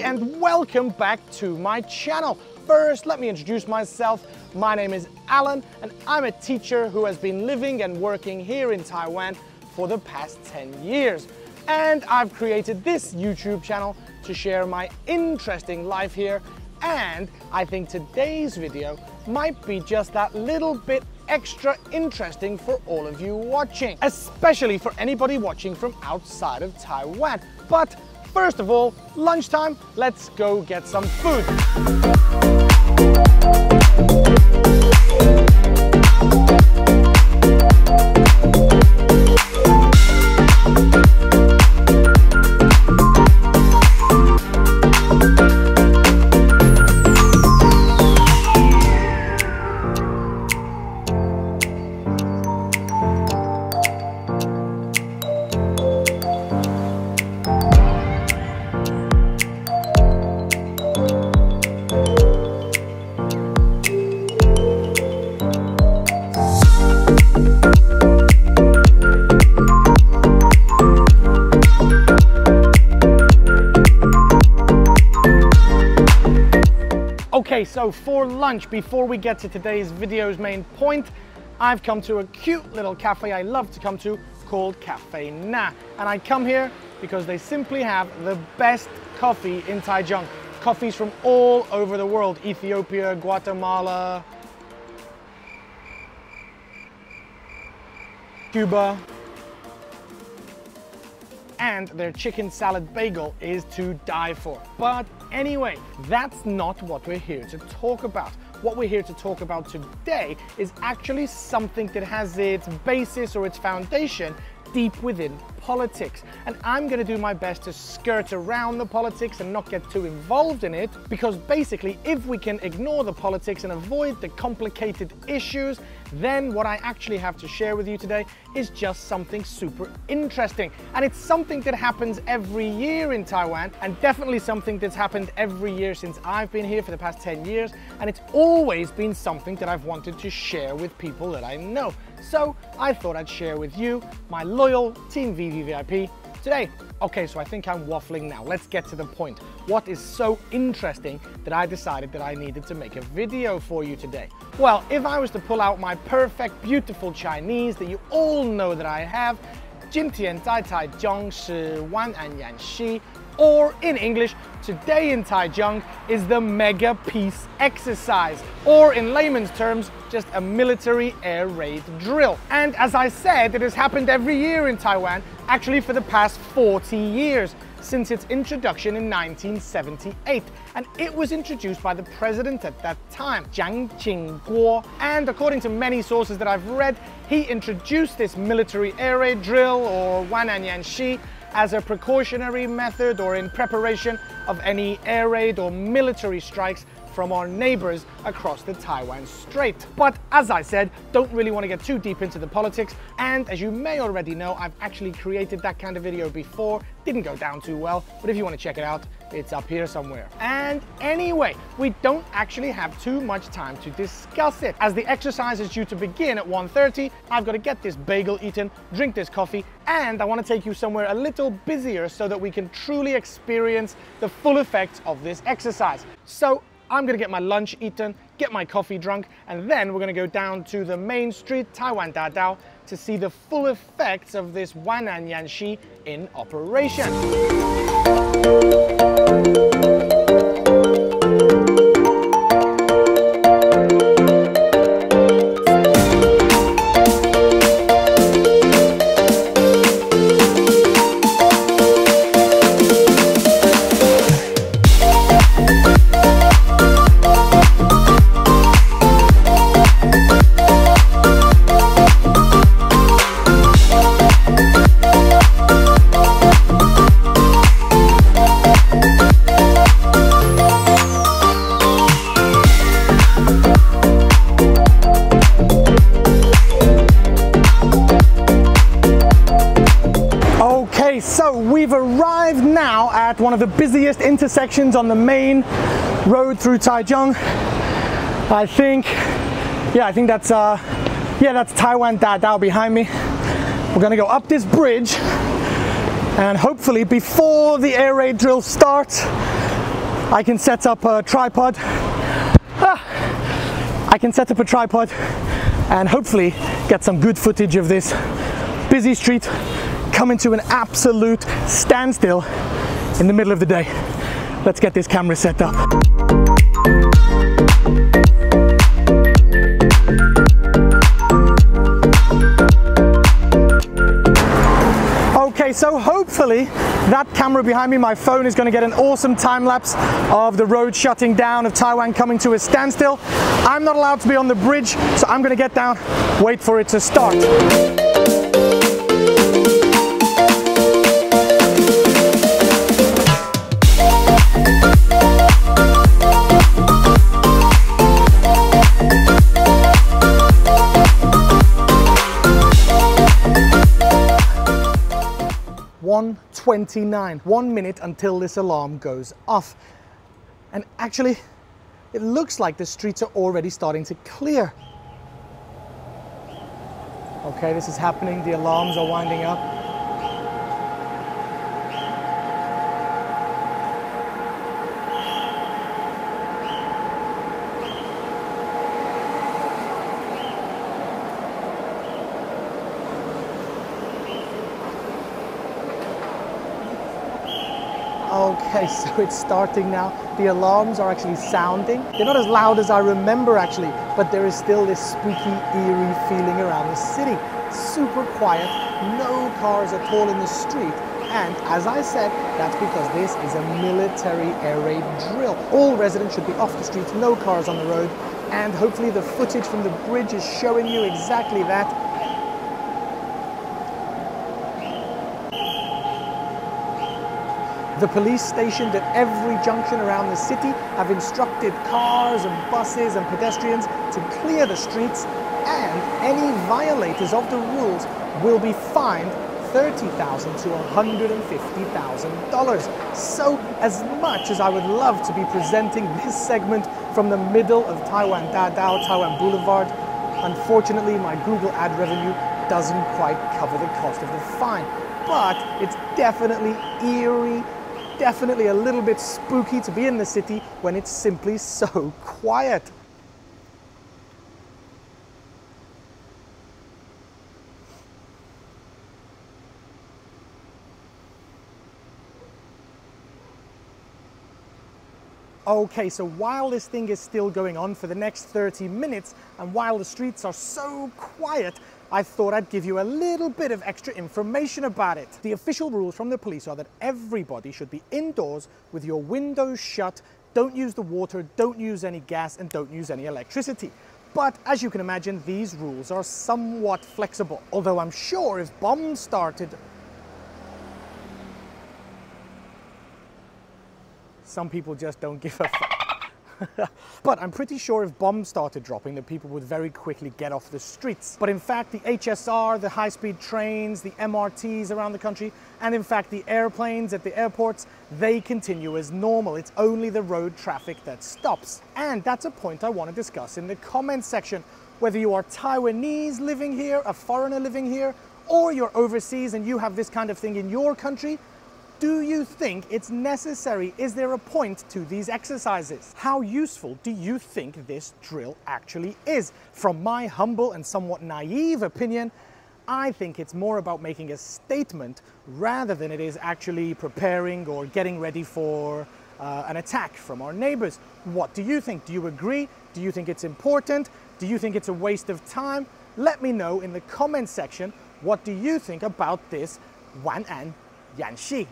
And welcome back to my channel. First, let me introduce myself. My name is Alan and I'm a teacher who has been living and working here in Taiwan for the past 10 years. And I've created this YouTube channel to share my interesting life here. And I think today's video might be just that little bit extra interesting for all of you watching, especially for anybody watching from outside of Taiwan. But first of all, lunchtime, let's go get some food. Okay, so for lunch, before we get to today's video's main point, I've come to a cute little cafe I love to come to called Cafe Na. And I come here because they simply have the best coffee in Taichung. Coffees from all over the world, Ethiopia, Guatemala, Cuba. And their chicken salad bagel is to die for. But anyway, that's not what we're here to talk about. What we're here to talk about today is actually something that has its basis or its foundation deep within politics. And I'm going to do my best to skirt around the politics and not get too involved in it, because basically if we can ignore the politics and avoid the complicated issues, then what I actually have to share with you today is just something super interesting. And it's something that happens every year in Taiwan, and definitely something that's happened every year since I've been here for the past 10 years. And it's always been something that I've wanted to share with people that I know. So I thought I'd share with you, my loyal Team VVVIP, today. Okay, so I think I'm waffling now. Let's get to the point. What is so interesting that I decided that I needed to make a video for you today? Well, if I was to pull out my perfect, beautiful Chinese that you all know that I have, 今天在台中是万安演习, or in English, today in Taichung is the Mega Peace Exercise, or in layman's terms, just a military air raid drill. And as I said, it has happened every year in Taiwan, actually for the past 40 years, since its introduction in 1978. And it was introduced by the president at that time, Jiang Qingguo. And according to many sources that I've read, he introduced this military air raid drill, or Wan'an Yanxi, as a precautionary method or in preparation of any air raid or military strikes from our neighbors across the Taiwan Strait. But as I said, don't really want to get too deep into the politics, and as you may already know, I've actually created that kind of video before. Didn't go down too well, but if you want to check it out, it's up here somewhere. And anyway, we don't actually have too much time to discuss it. As the exercise is due to begin at 1:30, I've got to get this bagel eaten, drink this coffee, and I want to take you somewhere a little busier so that we can truly experience the full effects of this exercise. So I'm gonna get my lunch eaten, get my coffee drunk, and then we're gonna go down to the main street, Taiwan Dadao, to see the full effects of this Wan'an Yanxi in operation. now at one of the busiest intersections on the main road through Taichung. I think that's that's Taiwan Dadao behind me. We're gonna go up this bridge, and hopefully before the air raid drill starts, I can set up a tripod. I can set up a tripod and hopefully get some good footage of this busy street coming to an absolute standstill in the middle of the day. Let's get this camera set up. Okay, so hopefully that camera behind me, my phone, is going to get an awesome time lapse of the road shutting down, of Taiwan coming to a standstill. I'm not allowed to be on the bridge, so I'm going to get down, wait for it to start. .29, 1 minute until this alarm goes off. And actually, it looks like the streets are already starting to clear. Okay, this is happening, the alarms are winding up. Okay, so it's starting now. The alarms are actually sounding. They're not as loud as I remember actually, but there is still this spooky, eerie feeling around the city. Super quiet, no cars at all in the street. And as I said, that's because this is a military air raid drill. All residents should be off the streets, no cars on the road. And hopefully the footage from the bridge is showing you exactly that. The police stationed at every junction around the city have instructed cars and buses and pedestrians to clear the streets, and any violators of the rules will be fined $30,000 to $150,000. So as much as I would love to be presenting this segment from the middle of Taiwan Dadao, Taiwan Boulevard, unfortunately my Google ad revenue doesn't quite cover the cost of the fine. But it's definitely eerie, definitely a little bit spooky to be in the city when it's simply so quiet. Okay, so while this thing is still going on for the next 30 minutes, and while the streets are so quiet, I thought I'd give you a little bit of extra information about it. The official rules from the police are that everybody should be indoors with your windows shut, don't use the water, don't use any gas, and don't use any electricity. But as you can imagine, these rules are somewhat flexible. Although I'm sure if bombs started, some people just don't give a fuck. But I'm pretty sure if bombs started dropping, that people would very quickly get off the streets. But in fact, the HSR, the high-speed trains, the MRTs around the country, and in fact the airplanes at the airports, they continue as normal. It's only the road traffic that stops. And that's a point I want to discuss in the comments section. Whether you are Taiwanese living here, a foreigner living here, or you're overseas and you have this kind of thing in your country, do you think it's necessary? Is there a point to these exercises? How useful do you think this drill actually is? From my humble and somewhat naive opinion, I think it's more about making a statement rather than it is actually preparing or getting ready for an attack from our neighbors. What do you think? Do you agree? Do you think it's important? Do you think it's a waste of time? Let me know in the comments section. What do you think about this 万安演习?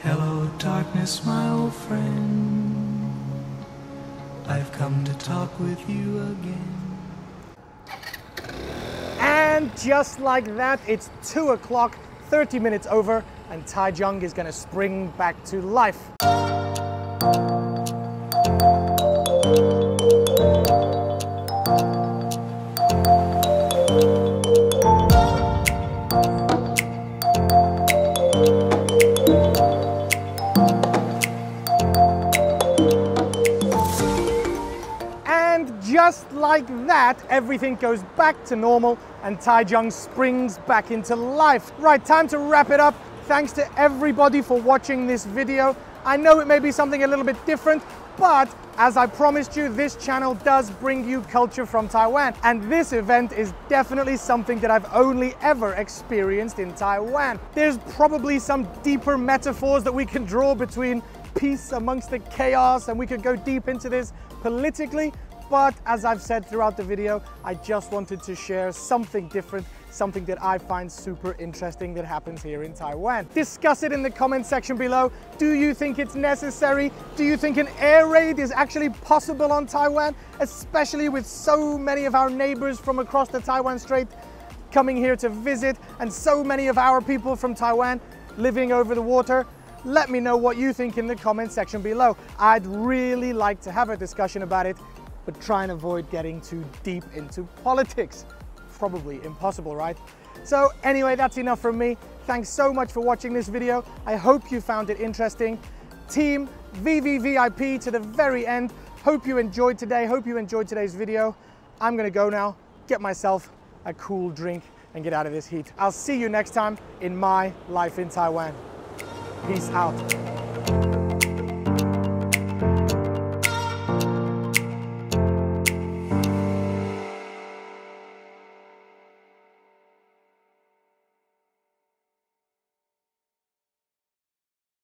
Hello, darkness, my old friend. I've come to talk with you again. And just like that, it's 2 o'clock, 30 minutes over, and Taichung is gonna spring back to life. Just like that, everything goes back to normal and Taichung springs back into life. Right, time to wrap it up. Thanks to everybody for watching this video. I know it may be something a little bit different, but as I promised you, this channel does bring you culture from Taiwan. And this event is definitely something that I've only ever experienced in Taiwan. There's probably some deeper metaphors that we can draw between peace amongst the chaos, and we could go deep into this politically. But as I've said throughout the video, I just wanted to share something different, something that I find super interesting that happens here in Taiwan. Discuss it in the comment section below. Do you think it's necessary? Do you think an air raid is actually possible on Taiwan, especially with so many of our neighbors from across the Taiwan Strait coming here to visit, and so many of our people from Taiwan living over the water? Let me know what you think in the comment section below. I'd really like to have a discussion about it, but try and avoid getting too deep into politics. Probably impossible, right? So anyway, that's enough from me. Thanks so much for watching this video. I hope you found it interesting. Team VVVIP to the very end. Hope you enjoyed today. Hope you enjoyed today's video. I'm gonna go now, get myself a cool drink and get out of this heat. I'll see you next time in my life in Taiwan. Peace out.